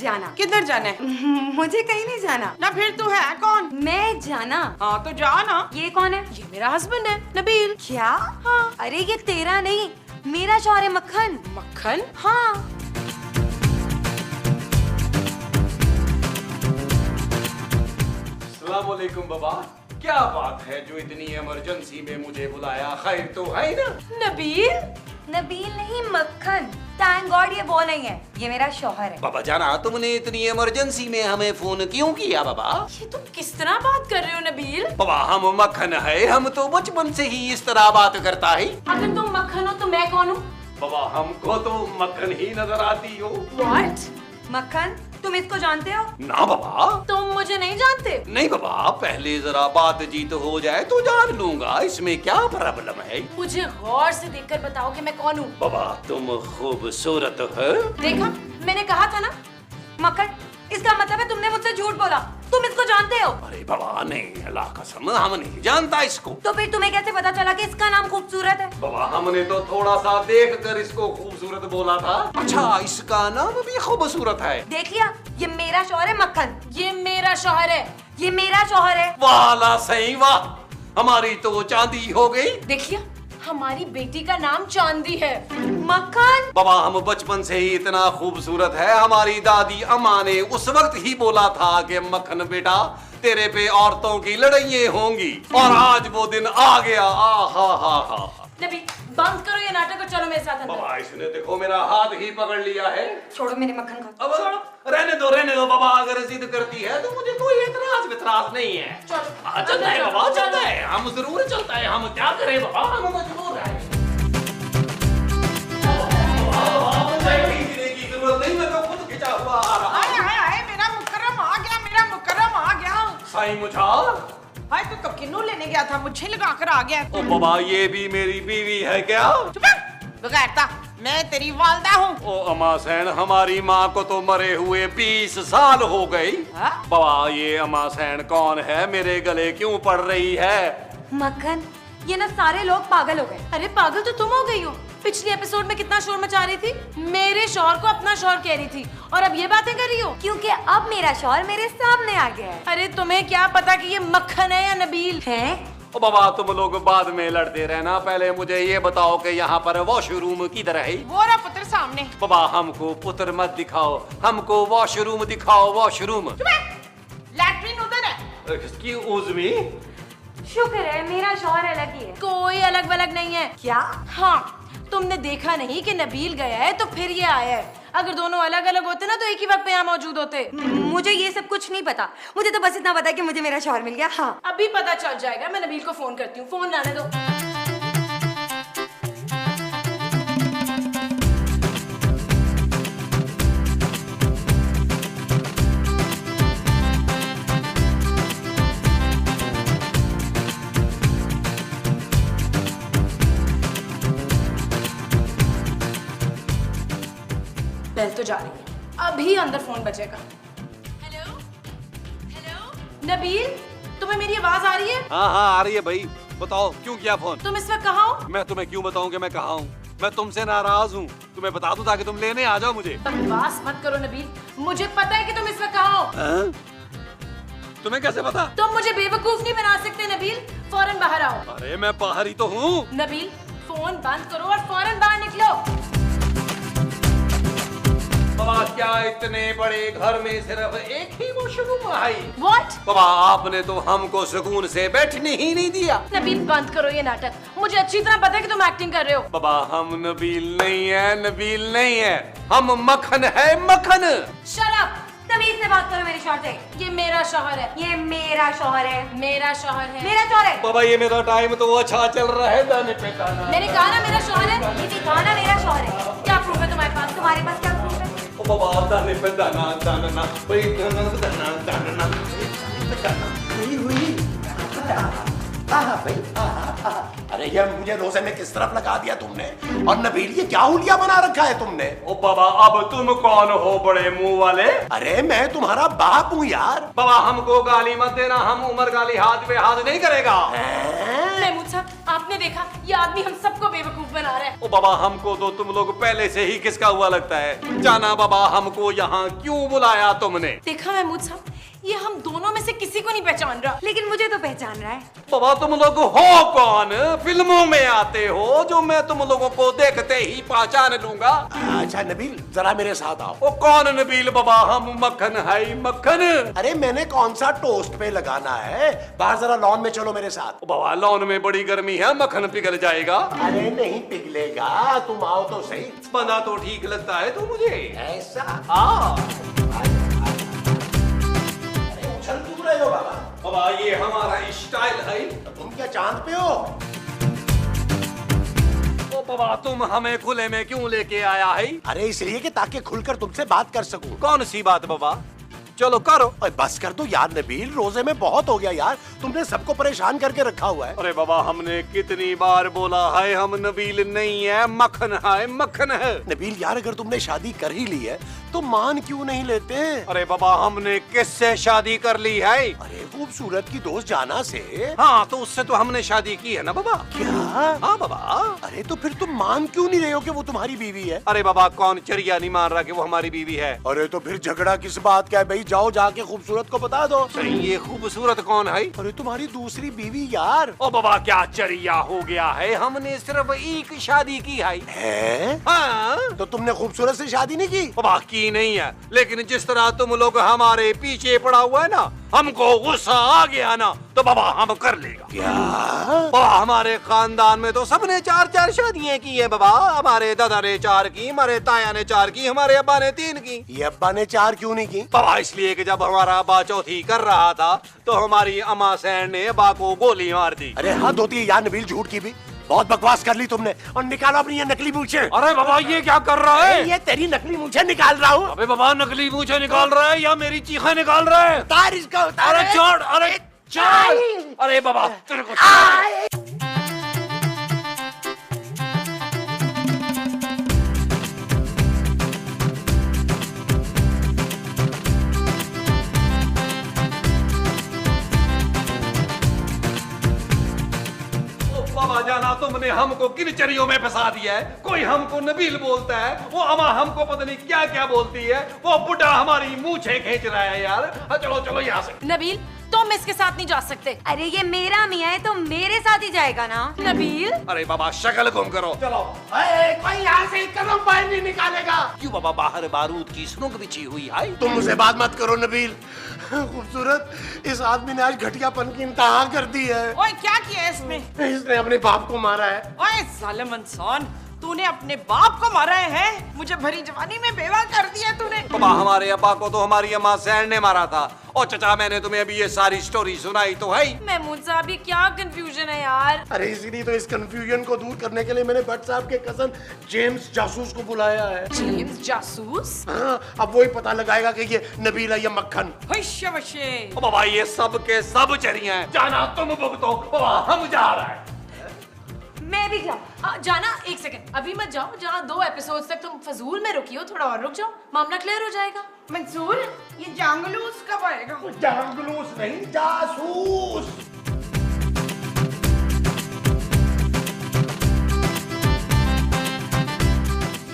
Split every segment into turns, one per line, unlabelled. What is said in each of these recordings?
जाना।
किधर जाना है?
मुझे कहीं नहीं जाना।
ना फिर तू है कौन?
मैं जाना।
हाँ तो जा ना।
ये कौन है?
ये मेरा हस्बैंड है नबील।
क्या?
हाँ।
अरे ये तेरा नहीं, मेरा शौहर है मक्खन।
मक्खन?
हाँ।
अस्सलामुअलैकुम बाबा, क्या बात है जो इतनी इमरजेंसी में मुझे बुलाया? खैर तो है ना?
नबील?
नबील नहीं, मक्खन। थैंक गॉड ये वो नहीं है, ये मेरा शौहर है।
बाबा जाना, तुमने इतनी इमरजेंसी में हमें फोन क्यों किया बाबा?
ये तुम किस तरह बात कर रहे हो नबील?
बाबा हम मक्खन है, हम तो बचपन से ही इस तरह बात करता है।
अगर तुम मक्खन हो तो मैं कौन हूँ?
बाबा हमको तो मक्खन ही नजर आती हो।
What?
मक्खन, तुम इसको जानते हो?
ना बाबा।
तुम मुझे नहीं जानते?
नहीं बाबा, पहले जरा बातचीत हो जाए तो जान लूंगा, इसमें क्या प्रॉब्लम है?
मुझे गौर से देखकर बताओ कि मैं कौन हूँ।
बाबा तुम खूबसूरत है।
देखा, मैंने कहा था ना।
मक्खन, इसका मतलब है तुमने मुझसे झूठ बोला। तुम इसको जानते हो?
अरे बाबा नहीं, अल्लाह कसम हम नहीं जानता इसको।
तो फिर तुम्हें कैसे पता चला कि इसका नाम खूबसूरत है?
बाबा हमने तो थोड़ा सा देख कर इसको खूबसूरत बोला था। अच्छा, इसका नाम भी खूबसूरत है।
देख लिया, ये मेरा शौहर है मक्खन।
ये मेरा शौहर है।
ये मेरा शौहर है।
वाला सही, वाह, हमारी तो चांदी हो गई।
देखिए, हमारी बेटी का नाम चांदी है।
मक्खन,
बाबा हम बचपन से ही इतना खूबसूरत है, हमारी दादी अम्मा ने उस वक्त ही बोला था कि मक्खन बेटा तेरे पे औरतों की लड़ाइयाँ होंगी, और आज वो दिन आ गया। हा।
नबी, बंद करो ये नाटक और चलो मेरे साथ अंदर।
बाबा इसने देखो मेरा हाथ ही पकड़ लिया है।
छोड़ो मेरे मक्खन को।
अब रहने दो बाबा, अगर जिद करती है तो मुझे कोई एतराज नहीं है।
चलो।
चलता है बाबा, चलता है, हम जरूर चलता है। हम क्या करें बाबा, हम मजबूर हैं। की जरूरत नहीं, मैं तो खुद खिंचा हुआ आ रहा।
हाय, मेरा मुकर्रम आ गया, मेरा मुकर्रम आ गया।
साईं मुझा,
हाय तो किन्नू लेने गया था, मुझे लगा कर आ गया।
ओ बाबा ये भी मेरी बीवी है क्या?
चुप बगैरता, मैं तेरी वालदा हूँ।
ओ अम्मा सैन, हमारी माँ को तो मरे हुए 20 साल हो गई।
हाँ?
बाबा ये अम्मा सैन कौन है? मेरे गले क्यों पड़ रही है?
मक्खन, ये ना सारे लोग पागल हो गए।
अरे पागल तो तुम हो गई हो। पिछले एपिसोड में कितना शोर मचा रही थी, मेरे शौहर को अपना शौहर कह रही थी, और अब ये बातें कर रही हो।
क्योंकि अब मेरा शौहर मेरे सामने आ गया है।
अरे तुम्हें क्या पता कि ये मक्खन है या नबील
है?
ओ बाबा तुम लोग बाद में लड़ते रहना, पहले मुझे ये बताओ कि यहाँ पर वॉशरूम किधर है?
वो रहा पुत्र सामने।
बाबा हमको पुत्र मत दिखाओ, हमको वॉशरूम दिखाओ, वॉशरूम।
लैट्रिन उधर है।
Excuse me.
शुक्र है मेरा शौहर अलग ही है।
कोई अलग वलग नहीं है।
क्या?
हाँ, तुमने देखा नहीं कि नबील गया है तो फिर ये आया है। अगर दोनों अलग अलग होते ना तो एक ही वक्त पे यहाँ मौजूद होते।
मुझे ये सब कुछ नहीं पता, मुझे तो बस इतना पता है कि मुझे मेरा शौहर मिल गया। हाँ,
अभी पता चल जाएगा। मैं नबील को फोन करती हूँ, फोन लाने दो। बेल तो जा रही है, अभी अंदर फोन बजेगा। हेलो हेलो नबील, तुम्हें मेरी आवाज आ रही है?
हाँ आ रही है भाई, बताओ क्यों किया फोन?
तुम इस वक्त कहाँ हो?
मैं तुम्हें क्यों बताऊं कि मैं कहाँ हूँ? मैं तुमसे नाराज हूँ, तुम्हें बता दूं ताकि तुम लेने आ जाओ मुझे।
बकवास मत करो नबील, मुझे पता है कि तुम इस वक्त कहाँ हो।
तुम्हें कैसे पता?
तुम मुझे बेवकूफ नहीं बना सकते नबील, फौरन बाहर आओ।
अरे मैं बाहर ही तो हूँ।
नबील, फोन बंद करो और फौरन बाहर निकलो।
बाबा क्या इतने बड़े घर में सिर्फ एक ही वॉशरूम है?
What?
बाबा आपने तो हमको सुकून से बैठने ही नहीं दिया।
नबील बंद करो ये नाटक, मुझे अच्छी तरह पता है कि तुम एक्टिंग कर रहे हो।
बाबा हम नबील नहीं है, नबील नहीं है, हम मक्खन है, मक्खन।
Shut up!
तमीज से बात करो मेरे शौहर से।
ये मेरा शौहर है।
ये मेरा शौहर है।
मेरा शौहर है।
मेरा शौहर है।
बाबा ये मेरा टाइम तो अच्छा चल रहा है, दाने पे दाना।
मैंने कहा ना मेरा शौहर है।
ये भी कहा ना मेरा शौहर है।
क्या प्रूफ है तुम्हारे पास?
तुम्हारे पास क्या प्रूफ है?
ओ बाबा दाने पे दाना, दाना भाई, दाना दाना दाना हुई हुई।
अरे ये मुझे रोजे में किस तरफ लगा दिया तुमने? और नबील ये क्या हुलिया बना रखा है तुमने?
ओ बाबा अब तुम कौन हो बड़े मुंह वाले?
अरे मैं तुम्हारा बाप हूँ यार।
बाबा हमको गाली मत देना, हम उमर गाली हाथ पे हाथ नहीं करेगा।
महमूद साहब, आप आपने देखा, ये आदमी हम सबको बेवकूफ बना रहा है।
ओ बाबा, हमको तो तुम लोग पहले से ही किसका हुआ लगता है। जाना बाबा, हमको यहाँ क्यों बुलाया तुमने?
देखा महमूद साहब, ये हम दोनों में से किसी को नहीं पहचान रहा।
लेकिन मुझे तो पहचान रहा है।
बाबा, तुम लोग हो कौन? फिल्मों में आते हो जो मैं तुम लोगों को देखते ही पहचान लूंगा।
अच्छा नबील, जरा मेरे साथ आओ।
ओ कौन नबील बाबा? हम मक्खन है, मक्खन।
अरे मैंने कौन सा टोस्ट पे लगाना है, बाहर जरा लॉन में चलो मेरे साथ।
ओ बाबा, लॉन में बड़ी गर्मी है, मक्खन पिघल जाएगा।
अरे नहीं पिघलेगा, तुम आओ तो सही।
बना तो ठीक लगता है तो मुझे
ऐसा
हाँ।
उछल क्यों रहे हो बाबा?
बाबा, ये हमारा स्टाइल है।
तुम क्या चांद पे हो?
ओ बाबा, तुम हमें खुले में क्यों लेके आया है?
अरे इसलिए कि ताकि खुलकर तुमसे बात कर सकूं।
कौन सी बात बाबा? चलो करो।
ओए बस कर दो यार नबील, रोजे में बहुत हो गया यार, तुमने सबको परेशान करके रखा हुआ है।
अरे बाबा, हमने कितनी बार बोला है हम नबील नहीं है, मक्खन है, मक्खन है।
नबील यार, अगर तुमने शादी कर ही ली है तो मान क्यों नहीं लेते?
अरे बाबा, हमने किससे शादी कर ली है?
अरे खूबसूरत की दोस्त जाना से।
हाँ, तो उससे तो हमने शादी की है ना बाबा।
क्या?
हाँ बाबा।
अरे तो फिर तुम मान क्यों नहीं रहे हो कि वो तुम्हारी बीवी है?
अरे बाबा, कौन चरिया नहीं मान रहा कि वो हमारी बीवी है?
अरे तो फिर झगड़ा किस बात का है भाई? जाओ जाके खूबसूरत को बता दो।
सही, ये खूबसूरत कौन है?
अरे तुम्हारी दूसरी बीवी यार।
ओ बाबा, क्या चरिया हो गया है? हमने सिर्फ एक शादी की है। हाँ।
तो तुमने खूबसूरत से शादी नहीं की?
बाबा, की नहीं है, लेकिन जिस तरह तुम लोग हमारे पीछे पड़ा हुआ है ना, हमको गुस्सा आ गया ना, तो बाबा हम कर लेगा।
क्या?
बाबा, हमारे खानदान में तो सबने 4-4 शादियां की है बाबा। हमारे दादा ने 4 की, हमारे ताया ने 4 की, हमारे अब्बा ने 3 की।
ये अब्बा ने 4 क्यों नहीं की?
बाबा, इसलिए कि जब हमारा अब्बा चौथी कर रहा था तो हमारी अम्मा सैन ने अब्बा को गोली मार दी।
अरे हद होती है यार नबील, झूठ की भी। बहुत बकवास कर ली तुमने। और निकालो अपनी ये नकली मूछें।
अरे बाबा, ये क्या कर रहा है?
ये तेरी नकली मूछें निकाल रहा हूँ।
अबे बाबा, नकली मूछें निकाल रहा है या मेरी चीखें निकाल रहा है?
उतार इसका, उतार।
अरे छोड़, अरे छोड़। अरे बाबा, तेरे को बाबा, जाना तुमने हमको किन चरियों में फंसा दिया है। कोई हमको नबील बोलता है, वो अम्मा हमको पता नहीं क्या क्या बोलती है, वो बुढ़ा हमारी मूछें खींच रहा है यार। चलो चलो यहाँ से।
नबील, तुम इसके साथ नहीं जा सकते।
अरे ये मेरा मियाँ है तो मेरे साथ ही जाएगा ना।
नबील,
अरे बाबा, शक्ल गुम करो। चलो।
कोई यहाँ से कदम बाहर नहीं निकालेगा।
क्यों बाबा? बाहर बारूद की सुनक बिछी हुई है।
तुम मुझसे बात मत करो नबील। खूबसूरत, इस आदमी ने आज घटियापन की इंतहा कर दी है।
ओए क्या किया है इसने?
इसने अपने बाप को मारा है।
ओए जालिम इंसान, तूने अपने बाप को मारा है? मुझे भरी जवानी में बेवा कर दिया तूने।
बाबा, हमारे अब्बा को तो हमारी अम्मा सैन ने मारा था। और चचा, मैंने तुम्हें अभी ये सारी स्टोरी सुनाई तो है।
महमूद साहब, ये क्या कंफ्यूजन है यार?
अरे इसीलिए तो इस कंफ्यूजन को दूर करने के लिए मैंने भट्ट साहब के कजन जेम्स जासूस को बुलाया है।
जेम्स जासूस?
हाँ, अब वही पता लगाएगा कि ये नबील है या मक्खन।
होश्य वशे।
ओ बाबा, ये सब के सब चरिया हैं। जाना तुम भुगतो, बाबा हम जा रहे हैं।
मैं भी जाऊँ।
जाना, एक सेकंड, अभी मत जाओ। जहाँ 2 एपिसोड्स तक तुम फजूल में रुकी हो, थोड़ा और रुक जाओ, मामला क्लियर हो जाएगा। मंसूर, ये जांगलूस कब आएगा?
जासूस नहीं, जासूस।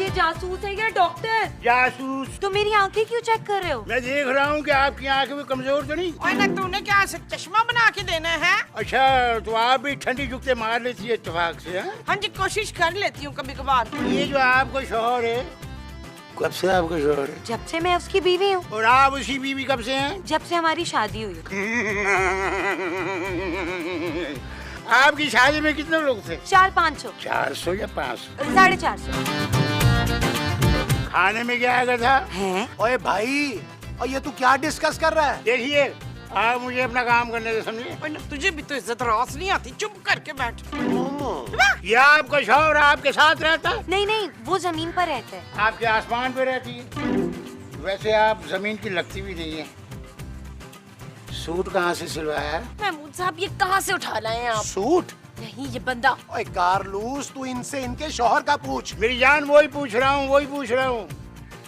ये जासूस है या डॉक्टर?
जासूस।
तो मेरी आंखें क्यों चेक कर रहे हो?
मैं देख रहा हूँ कि आपकी आंखें भी कमजोर तो नहीं।
ओए ना, तूने क्या चश्मा बना के देना है?
अच्छा, तो आप भी ठंडी जुगते मार लेती है इत्तेफाक से? हाँ?
हाँ जी, कोशिश कर लेती हूँ कभी कभार।
ये जो आपको शौहर है, कब से आपका शौहर है?
जब से मैं उसकी बीवी हूँ।
और आप उसकी बीवी कब से हैं?
जब से हमारी शादी हुई।
आपकी शादी में कितने लोग थे?
400-500।
400 या 500?
450।
खाने में क्या आया था?
हैं?
ओए भाई, और ये तू क्या डिस्कस कर रहा है?
देखिए, आप मुझे अपना काम करने दे, समझे?
ओए ना, तुझे भी तो इज्जत रास नहीं आती, चुप करके बैठ।
ये आपका शौहर आपके साथ रहता है?
नहीं नहीं, वो जमीन पर रहता है।
आपके आसमान पे रहती है? वैसे आप जमीन की लगती भी नहीं है। सूट कहाँ से सिलवाया है?
महमूद साहब, ये कहाँ से उठा लाए हैं आप?
सूट?
नहीं, ये बंदा।
ओए कारलूस, तू इनसे इनके शौहर का पूछ।
मेरी जान, वही पूछ रहा हूँ, वही पूछ रहा हूँ।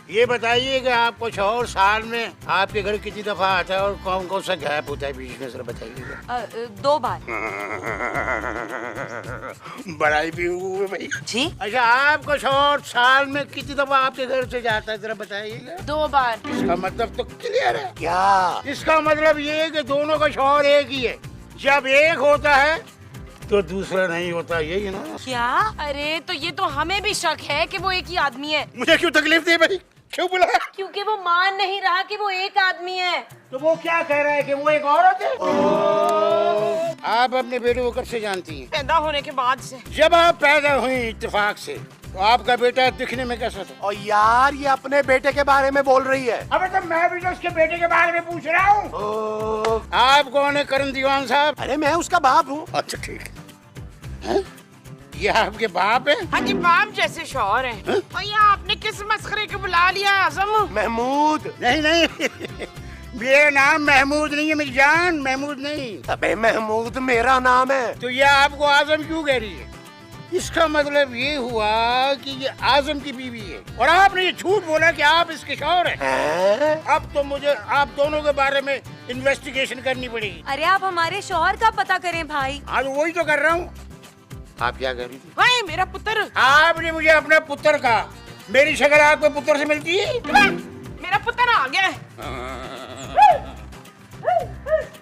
ये बताइए कि आपको शौहर साल में आपके घर कितनी दफा आता है और कौन कौन सा गैप होता है बीच में, जरा बताइएगा।
2 बार।
बड़ाई भी हुई भाई
जी।
अच्छा, आपका शौहर साल में कितनी दफा आपके घर से जाता है, जरा बताइएगा।
2 बार।
इसका मतलब तो क्लियर है।
क्या?
इसका मतलब ये है कि दोनों का शौहर एक ही है। जब एक होता है तो दूसरा नहीं होता, यही ना?
क्या?
अरे तो ये तो हमें भी शक है कि वो एक ही आदमी है।
मुझे क्यों तकलीफ दी भाई, क्यों बुलाया?
क्योंकि वो मान नहीं रहा कि वो एक आदमी है।
तो वो क्या कह रहा है कि वो एक औरत है? आप अपने बेटे को कब से जानती हैं?
पैदा होने के बाद से।
जब आप पैदा हुई इत्तेफाक से, तो आपका बेटा दिखने में कैसा था?
और यार ये अपने बेटे के बारे में बोल रही है।
अबे तो मैं भी तो उसके बेटे के बारे में पूछ रहा हूँ। आप कौन है करण दीवान साहब?
अरे मैं उसका बाप हूँ।
अच्छा ठीक है। हैं? ये आपके बाप है?
हाँ जी, बाप जैसे शौहर हैं। और ये आपने किस मस्खरे को बुला लिया आजम?
महमूद।
नहीं नहीं मेरा नाम महमूद नहीं है मेरी जान, महमूद नहीं।
अबे महमूद मेरा नाम है।
तो ये आपको आजम क्यों कह रही है? इसका मतलब ये हुआ कि ये आजम की बीवी है और आपने ये झूठ बोला कि आप इसके शौहर हैं। अब तो मुझे आप दोनों के बारे में इन्वेस्टिगेशन करनी पड़ेगी।
अरे आप हमारे शौहर का पता करें भाई।
आज वही तो कर रहा हूँ। आप क्या कर रही थी?
भाई मेरा पुत्र।
आपने मुझे अपना पुत्र कहा, मेरी शक्ल आपके पुत्र से मिलती है?
मेरा पुत्र आ गया है।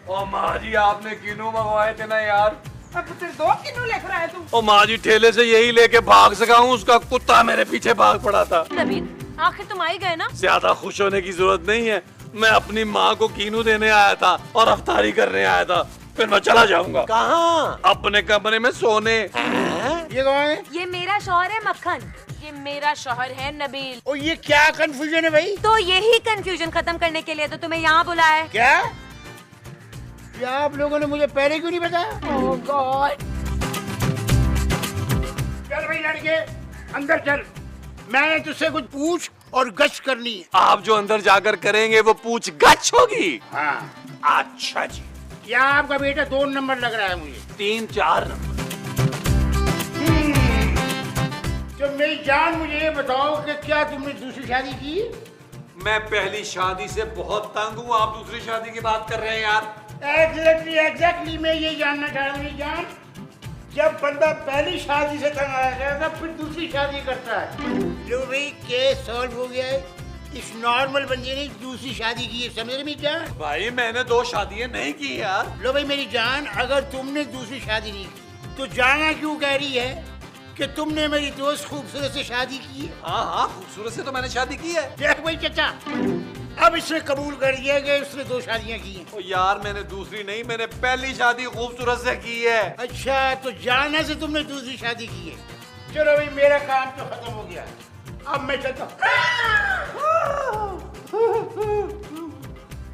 ओ माँ जी, आपने किनू मंगवाए थे ना यार?
पुत्र 2 किलो लेकर आया तू।
ओ माँ जी, ठेले से यही लेके भाग सका हूँ, उसका कुत्ता मेरे पीछे भाग पड़ा था।
नबील, आखिर तुम आई गए ना?
ज्यादा खुश होने की जरूरत नहीं है, मैं अपनी माँ को कीनू देने आया था और अफ्तारी करने आया था, फिर मैं चला जाऊंगा।
कहाँ?
अपने कमरे में सोने।
ये कौन है?
ये मेरा शौहर है मक्खन।
ये मेरा शौहर है नबील।
और ये क्या कंफ्यूजन है भाई?
तो यही कंफ्यूजन खत्म करने के लिए तो तुम्हें यहाँ बुलाया है।
क्या? क्या आप लोगों ने मुझे पहले क्यों नहीं बताया?
ओह गॉड।
चल भाई लड़के, अंदर चल। मैंने तुझसे कुछ पूछ और गश्त करनी है।
आप जो अंदर जाकर करेंगे वो पूछ गछ होगी।
हाँ।
अच्छा जी।
क्या आपका बेटा 2 नंबर लग रहा है मुझे?
3-4 नंबर।
तो मेरी जान मुझे ये बताओ कि क्या तुमने दूसरी शादी की?
मैं पहली शादी से बहुत तंग हूँ, आप दूसरी शादी की बात कर रहे हैं यार।
एग्जैक्टली मैं ये जानना चाह रहा हूँ जान, जब बंदा पहली शादी से तंग आ जाता फिर दूसरी शादी करता है। लो भाई, केस सॉल्व हो गया है। इस नॉर्मल बंदे ने दूसरी शादी की है, समझ रहे मेरी जान?
भाई मैंने 2 शादियां नहीं की यार।
लो भाई मेरी जान, अगर तुमने दूसरी शादी नहीं की तो जाना क्यों कह रही है कि तुमने मेरी दोस्त खूबसूरत से शादी की है?
हाँ, खूबसूरत से तो मैंने शादी की है।
देख भाई चाचा, अब इसने कबूल कर दिया कि उसने 2 शादियां की हैं।
ओ यार, मैंने दूसरी नहीं, मैंने पहली शादी खूबसूरत से की है।
अच्छा, तो जाना से तुमने दूसरी शादी की है। चलो भाई, मेरा काम तो खत्म हो गया, अब मैं चलता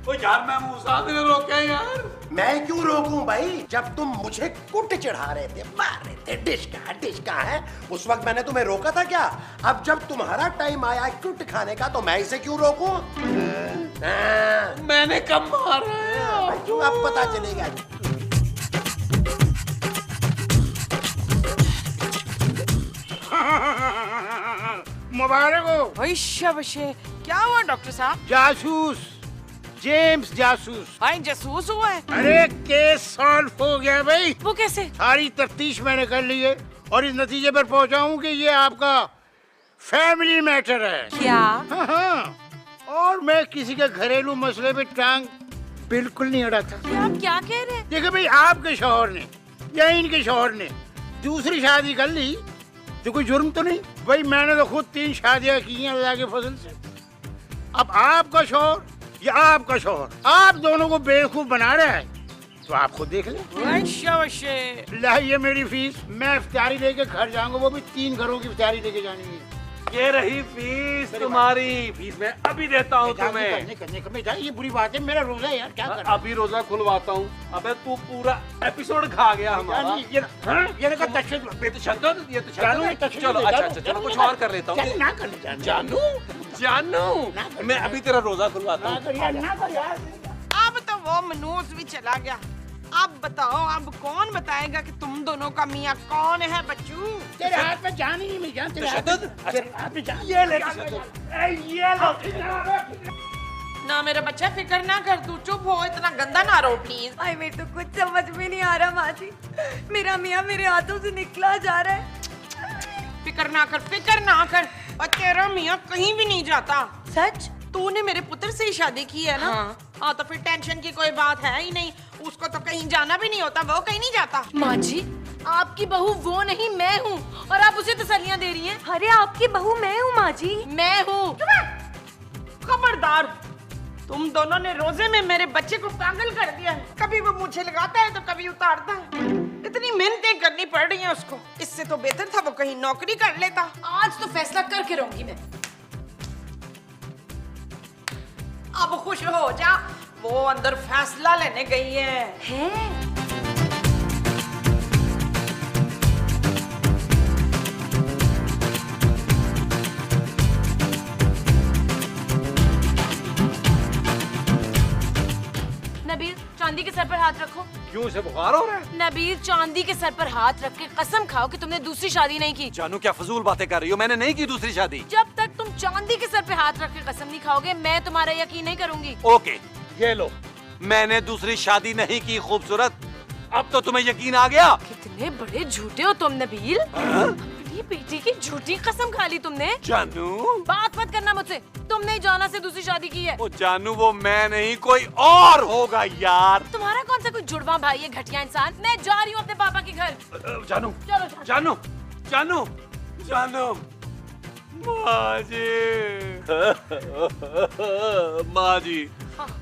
ओ यार, मैं मूसा ने रोके यार।
मैं क्यों रोकूं भाई? जब तुम मुझे कुट चढ़ा रहे थे, मार रहे थे, डिशका है, उस वक्त मैंने तुम्हें रोका था क्या? अब जब तुम्हारा टाइम आया कुट खाने का तो मैं इसे क्यों रोकूं?
मैंने कब मारा है?
क्यों, अब पता चलेगा।
मुबारक हो।
शाबाशे। क्या हुआ डॉक्टर साहब?
जासूस, जेम्स जासूस।
भाई जासूस हुआ है?
अरे केस सॉल्व हो गया भाई।
वो कैसे?
सारी तफ्तीश मैंने कर ली है और इस नतीजे पर पहुंचा हूं कि ये आपका फैमिली मैटर है।
क्या?
हाँ, और मैं किसी के घरेलू मसले पे टांग बिल्कुल नहीं अड़ाता।
आप क्या कह रहे हैं?
देखो भाई, आपके शौहर ने या इनके शौहर ने दूसरी शादी कर ली तो कोई जुर्म तो नहीं? भाई मैंने तो खुद 3 शादियां की हैं अल्लाह के फजल से। अब आपका शौहर या आपका शौहर आप दोनों को बेवकूफ बना रहा है तो आप खुद देख लें।
शाबाशे।
लाइए मेरी फीस, मैं इफ्तारी लेके घर जाऊंगा, वो भी 3 घरों की इफ्तारी लेके जानी है।
ये रही फीस तुम्हारी। फीस मैं अभी देता हूँ तुम्हें।
करने ये बुरी बात है, मेरा रोजा है यार, क्या कर?
अभी रोजा खुलवाता हूँ। अबे तू पूरा एपिसोड खा गया हमारा।
ये
तशद्दुद, ये
जानू,
तशद्दुद। चलो अच्छा, चलो कुछ और कर लेता हूँ।
ना कर
जानू, मैं अभी तेरा रोजा खुलवाता हूँ।
अब तो वो मनूस भी चला गया। अब बताओ, अब कौन बताएगा कि तुम दोनों का मियाँ कौन है बच्चू?
तेरे हाथ में जान ही नहीं मिल जान, तेरे हाथ में जान।
ये ले ये लो।
ना मेरा बच्चा, फिक्र ना कर, तू चुप हो, इतना गंदा ना रो प्लीज।
आई मेरे तो कुछ समझ में नहीं आ रहा माँ जी, मेरा मियाँ मेरे हाथों से निकला जा रहा है।
फिक्र ना कर, फिक्र ना कर, और तेरा मियाँ कहीं भी नहीं जाता।
सच?
तूने मेरे पुत्र से ही शादी की है ना? हाँ तो फिर टेंशन की कोई बात है ही नहीं, उसको तो कहीं जाना भी नहीं होता, वो कहीं नहीं जाता।
माँ जी, आपकी बहू वो नहीं मैं हूँ, और आप उसे तसल्लियाँ दे रही हैं।
अरे आपकी बहू मैं हूँ माँ जी।
मैं हूँ।
खबरदार, तुम दोनों ने रोजे में मेरे बच्चे को पागल कर दिया है। कभी वो मुझे लगाता है तो कभी उतारता है। इतनी मेहनतें करनी पड़ रही हैं उसको, इससे तो बेहतर था वो कहीं नौकरी कर लेता।
आज तो फैसला करके रहूंगी मैं।
अब खुश हो जा, वो अंदर फैसला लेने गई है।
हैं?
नबील, चांदी के सर पर हाथ रखो।
क्यों, से बुखार हो रहा है?
नबील, चांदी के सर पर हाथ रख के कसम खाओ कि तुमने दूसरी शादी नहीं की।
जानू क्या फजूल बातें कर रही हो, मैंने नहीं की दूसरी शादी।
जब तक तुम चांदी के सर पे हाथ रख के कसम नहीं खाओगे, मैं तुम्हारा यकीन नहीं करूंगी।
ओके, ये लो, मैंने दूसरी शादी नहीं की खूबसूरत। अब तो तुम्हें यकीन आ गया।
कितने बड़े झूठे हो तुम नबील। अपनी बेटी की झूठी कसम खा ली तुमने।
जानू,
बात मत करना मुझसे, तुमने जाना से दूसरी शादी की है।
वो जानू, वो मैं नहीं कोई और होगा यार।
तुम्हारा कौन सा कोई जुड़वा भाई है घटिया इंसान। मैं जा रही हूँ अपने पापा के घर।
जानू,
चलो
जानू, जानू, जानू, माँ जी, माँ जी,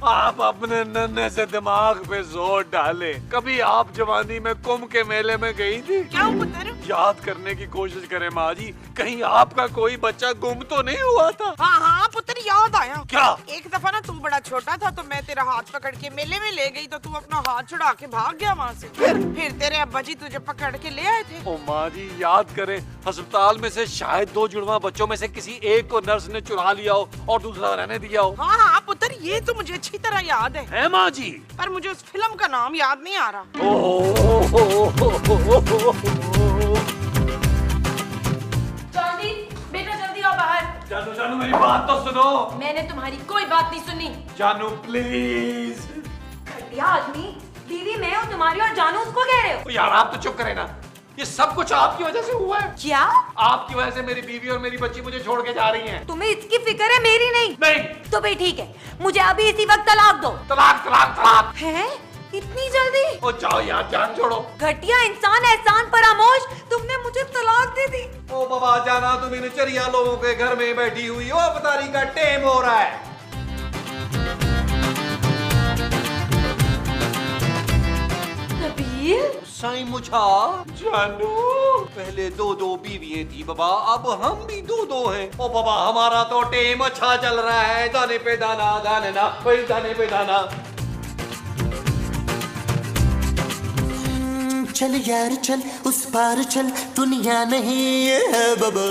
आप अपने नन्हे से दिमाग पे जोर डाले। कभी आप जवानी में कुंभ के मेले में गई थी?
क्या पुत्र?
याद करने की कोशिश करें माँ जी, कहीं आपका कोई बच्चा गुम तो नहीं हुआ था?
हाँ हाँ पुत्र, याद आया।
क्या?
एक दफा ना तू बड़ा छोटा था तो मैं तेरा हाथ पकड़ के मेले में ले गई, तो तू अपना हाथ छुड़ा के भाग गया वहाँ से। फिर तेरे अब्बा जी तुझे पकड़ के ले आए थे।
ओ माँ जी, याद करें, अस्पताल में से शायद 2 जुड़वा बच्चों में से किसी एक को नर्स ने चुरा लिया हो और दूसरा रहने दिया हो।
हाँ हाँ पुत्र, ये तो मुझे अच्छी तरह याद है
माँ जी,
पर मुझे उस फिल्म का नाम याद नहीं आ रहा।
चांदी, बेटा जल्दी आओ बाहर।
जानू, जानू, मेरी बात तो सुनो।
मैंने तुम्हारी कोई बात नहीं सुनी।
जानू प्लीज।
घटिया आदमी, बीवी मैं हूँ तुम्हारी और जानू उसको कह रहे हो।
यार आप तो चुप करें ना, ये सब कुछ आपकी वजह से हुआ है।
क्या?
आपकी वजह से मेरी बीवी और मेरी बच्ची मुझे छोड़ के जा रही हैं।
तुम्हें इसकी फिक्र है, मेरी नहीं।
नहीं।
तो भाई ठीक है, मुझे अभी इसी वक्त तलाक दो।
तलाक, तलाक, तलाक।
हैं? इतनी जल्दी?
ओ जाओ यार, जान छोड़ो।
घटिया इंसान, एहसान फरामोश, तुमने मुझे तलाक दे दी।
ओ बाबा जाना, तुम इन चरिया लोगों के घर में बैठी हुई हो, अवतारी का टेम हो रहा है।
नबील,
साईं मुझा। जानू, पहले 2 बीवियां थी बाबा, अब हम भी 2 हैं। ओ बाबा, हमारा तो टेम अच्छा चल रहा है, दाने पे दाना, दाने ना, वही दाने पे दाना।
चल यार चल, उस पार चल, दुनिया नहीं है बाबा।